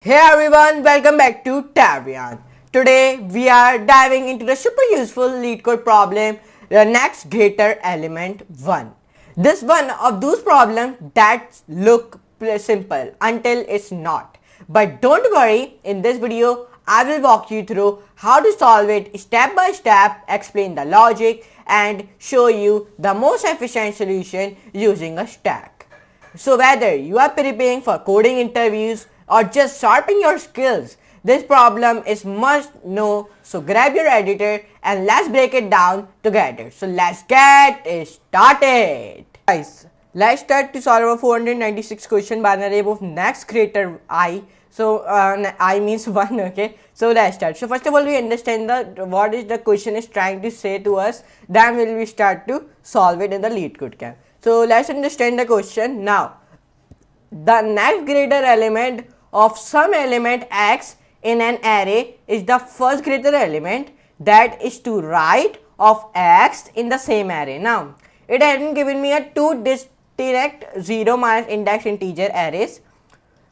Hey everyone, welcome back to Tavian. Today we are diving into the super useful lead code problem, the next greater element 1. This one of those problems that look simple until it's not. But don't worry, in this video I will walk you through how to solve it step by step, explain the logic and show you the most efficient solution using a stack. So whether you are preparing for coding interviews or just sharpening your skills, this problem is must know. So grab your editor and let's break it down together. So let's get started. Guys, let's start to solve a 496 question by the name of next greater I. So I means 1, okay. So let's start. So first of all we understand what is the question is trying to say to us, then will we start to solve it in the lead code camp. So let's understand the question now. The next greater element of some element x in an array is the first greater element that is to right of x in the same array. Now, it hasn't given me a two distinct 0 minus index integer arrays.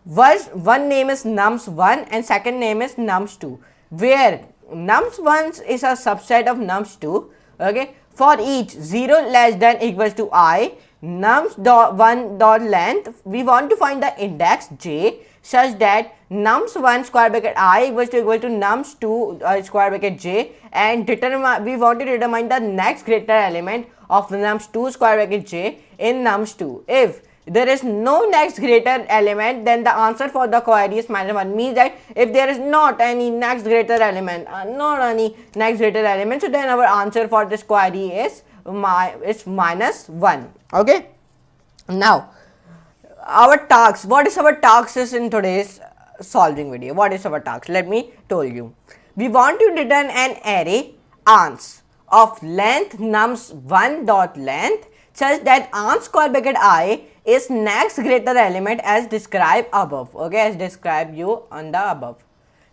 One name is nums1 and second name is nums2, where nums1 is a subset of nums2. Okay, for each 0 less than equals to I, nums1 dot length, we want to find the index j such that nums1 square bracket I equals to nums2 square bracket j, and we want to determine the next greater element of nums2 square bracket j in nums2. If there is no next greater element, then the answer for the query is -1. Means that if there is not any next greater element, so then our answer for this query is -1. Okay. Now, our task. What is our task is in today's solving video? What is our task? Let me tell you. We want to return an array ans of length nums1 dot length such that ans square bracket I is next greater element as described above. Okay, as described you on the above.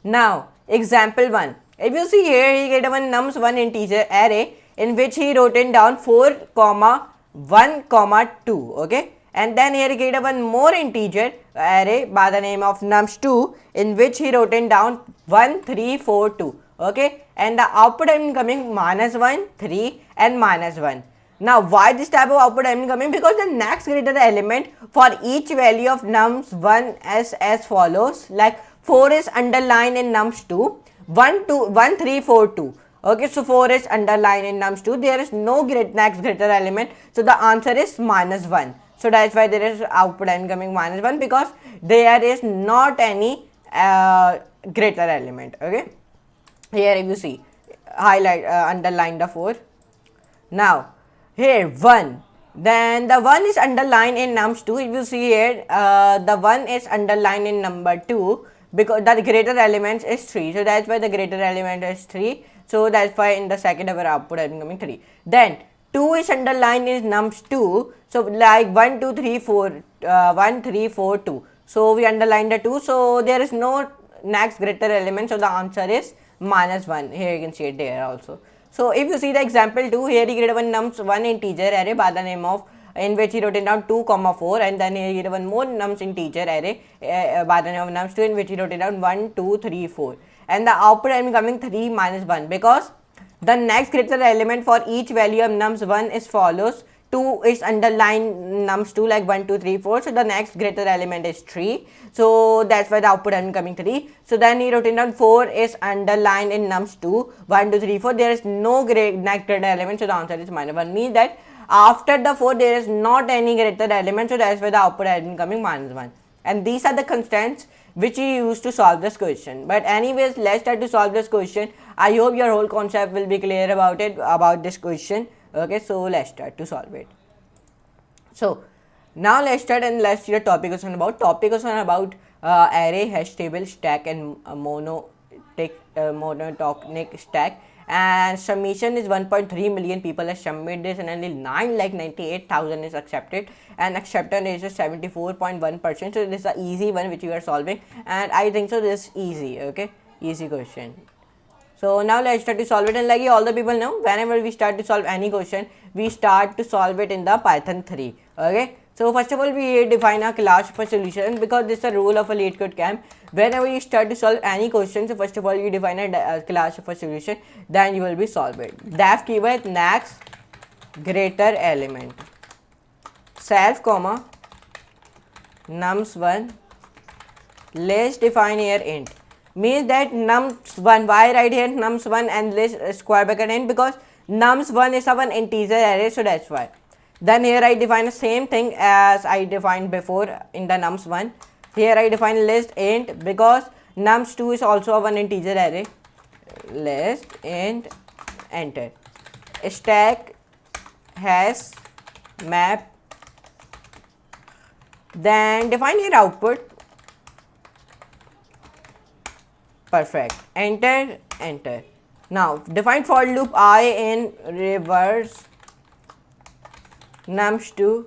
Now, example 1. If you see here, he get one nums1 integer array in which he wrote in down 4, 1, 2. Okay, and then here he get one more integer array by the name of nums2 in which he wrote in down 1, 3, 4, 2. Okay, and the output coming -1, 3 and -1. Now, why this type of output I am coming? Because the next greater element for each value of nums1 is as follows. Like 4 is underlined in nums2, 1, 2, 1, 3, 4, 2. Okay, so 4 is underlined in nums2. There is no next greater element, so the answer is -1. So that's why there is output I am coming -1, because there is not any greater element. Okay, here if you see, highlight underline the 4. Now, here 1, then the 1 is underlined in nums2. If you see here, the 1 is underlined in number 2 because the greater element is 3. So that's why the greater element is 3. So that's why in the second our output is becoming 3. Then 2 is underlined in nums2. So like 1, 2, 3, 4, 1, 3, 4, 2. So we underline the 2. So there is no next greater element. So the answer is -1. Here you can see it there also. So if you see the example 2, here he get one nums1 integer array by the name of, in which he wrote it down 2, 4, and then here he get one more nums integer array by the name of nums2 in which he wrote it down 1, 2, 3, 4, and the output I am coming 3 -1 because the next greater element for each value of nums1 is follows. 2 is underlined nums2 like 1, 2, 3, 4. So the next greater element is 3. So that's why the output is coming 3. So then he wrote it down 4 is underlined in nums2, 1, 2, 3, 4. There is no next greater element. So the answer is -1. Means that after the 4 there is not any greater element. So that's why the output has been coming -1. And these are the constants which we use to solve this question. But anyways, let's start to solve this question. I hope your whole concept will be clear about it, about this question. Okay, so let's start to solve it. So now let's start and let's see the topic question about. Topic question about array, hash table, stack and monotonic stack. And submission is 1.3 million people have submitted this and only 9,98,000 is accepted, and acceptance rate is 74.1%. So this is an easy one which you are solving, and I think so this is easy. Okay, easy question. So now let's start to solve it, and like all the people know, whenever we start to solve any question, we start to solve it in the Python 3. Okay, So first of all, we define a class of a solution, because this is the rule of a LeetCode camp. Whenever you start to solve any question, so first of all you define a class of a solution, then you will be solve it. Def keyword next greater element self comma nums1 list define here int, means that nums1, why write here nums1 and list square bracket int, because nums1 is a one integer array, so that's why. Then here I define the same thing as I defined before in the nums1. Here I define list int, because nums2 is also a one integer array. List int enter stack hash map, then define here output. Perfect. Enter enter. Now define for loop I in reverse nums2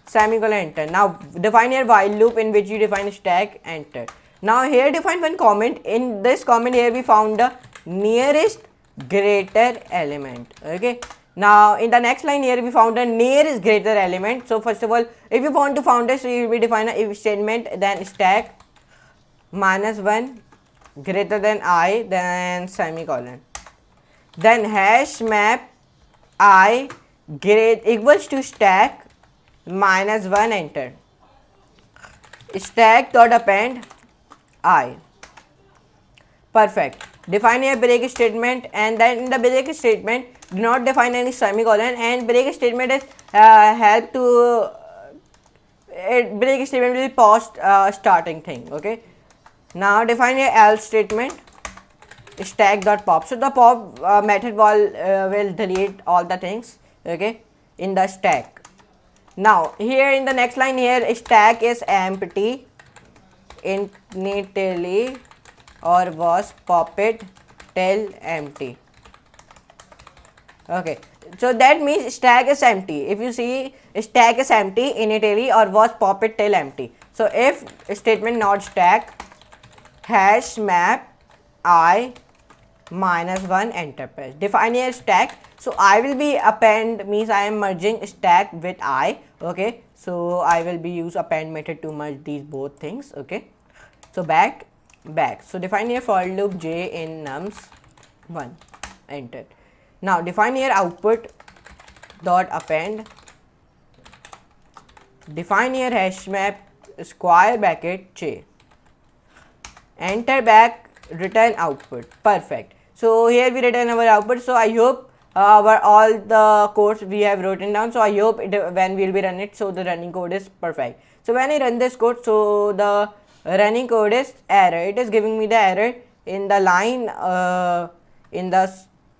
semicolon enter. Now define here while loop in which you define stack enter. Now here define one comment. In this comment here we found the nearest greater element. Okay. Now in the next line here we found the nearest greater element. So first of all, if you want to find this, so you will define a if statement, then stack -1 greater than I, then semicolon, then hash map I great equals to stack -1 enter, stack dot append I. Perfect. Define a break statement, and then in the break statement do not define any semicolon, and break statement is help to break statement will pause starting thing. Okay. Now define a else statement stack dot pop. So the pop method will delete all the things, okay, in the stack. Now here in the next line here stack is empty initially or was popped till empty. Okay, so that means stack is empty. If you see stack is empty initially or was popped till empty. So if statement not stack hash map I -1 enter press. Define here stack. So I will be append, means I am merging stack with I. Okay, so I will be use append method to merge these both things. Okay, so back. So define here for loop j in nums1 enter. Now define here output dot append. Define here hash map square bracket j. Enter back return output. Perfect. So here we return our output. So I hope our all the codes we have written down. So I hope when we will be run it, so the running code is perfect. So when I run this code, so the running code is error. It is giving me the error in the line in the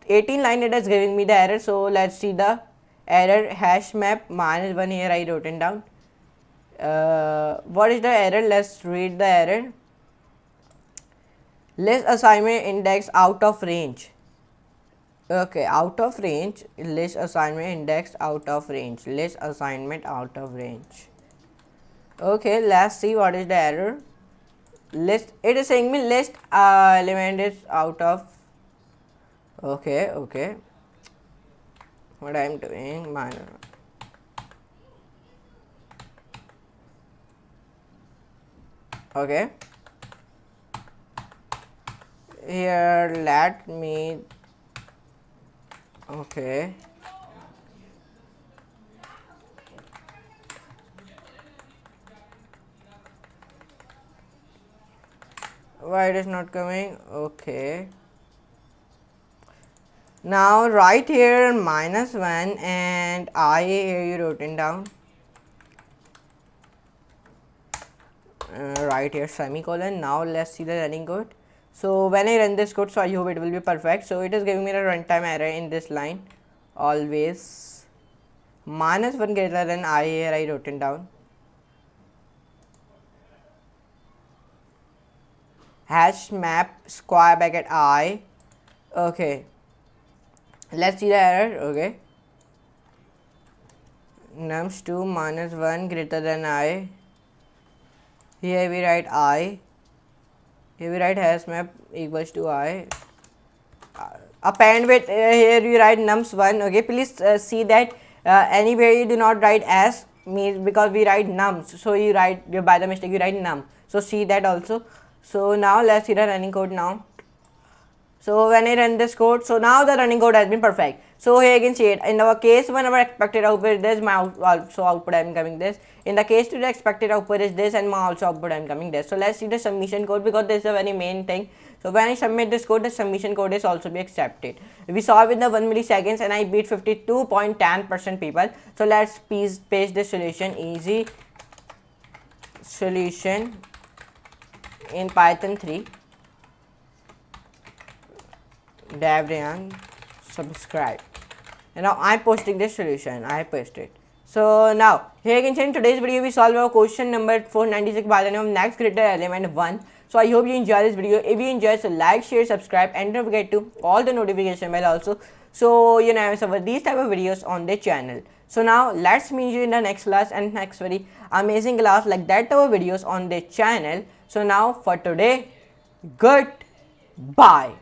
18 line. It is giving me the error. So let's see the error hash map -1 here I written down. What is the error? Let's read the error. List assignment index out of range. Okay, out of range. List assignment index out of range. List assignment out of range. Okay, let's see what is the error. List, it is saying me list element is out of. Okay, what I am doing, minor. Okay, here let me, okay, why it is not coming? Okay, now right here -1 and I here you written down, right here semicolon. Now let's see the running code. So when I run this code, so I hope it will be perfect. So it is giving me a runtime error in this line always. -1 greater than I here I written down. Hash map square bracket I. Okay, let's see the error. Okay, nums2 -1 greater than I. Here we write I. Here we write hash map equals to I. Append with here you write nums1. Okay, please see that anywhere you do not write as, means because we write nums, so you write by the mistake you write num, so see that also. So now let's see the running code now. So when I run this code, so now the running code has been perfect. So here you can see it. In our case 1, our expected output is this, my also output I am coming this. In the case 2, the expected output is this, and my also output I am coming this. So let's see the submission code, because this is a very main thing. So when I submit this code, the submission code is also be accepted. We saw it in the 1 milliseconds, and I beat 52.10% people. So let's paste this solution, easy solution in Python 3. Davrian, subscribe, and now I'm posting this solution. I posted. So now here you can see in today's video we solve our question number 496 by the name of next greater element 1. So I hope you enjoy this video. If you enjoy, so like, share, subscribe, and don't forget to all the notification bell also, so you never miss these type of videos on the channel. So now let's meet you in the next class and next very amazing class like that type of videos on the channel. So now for today, goodbye.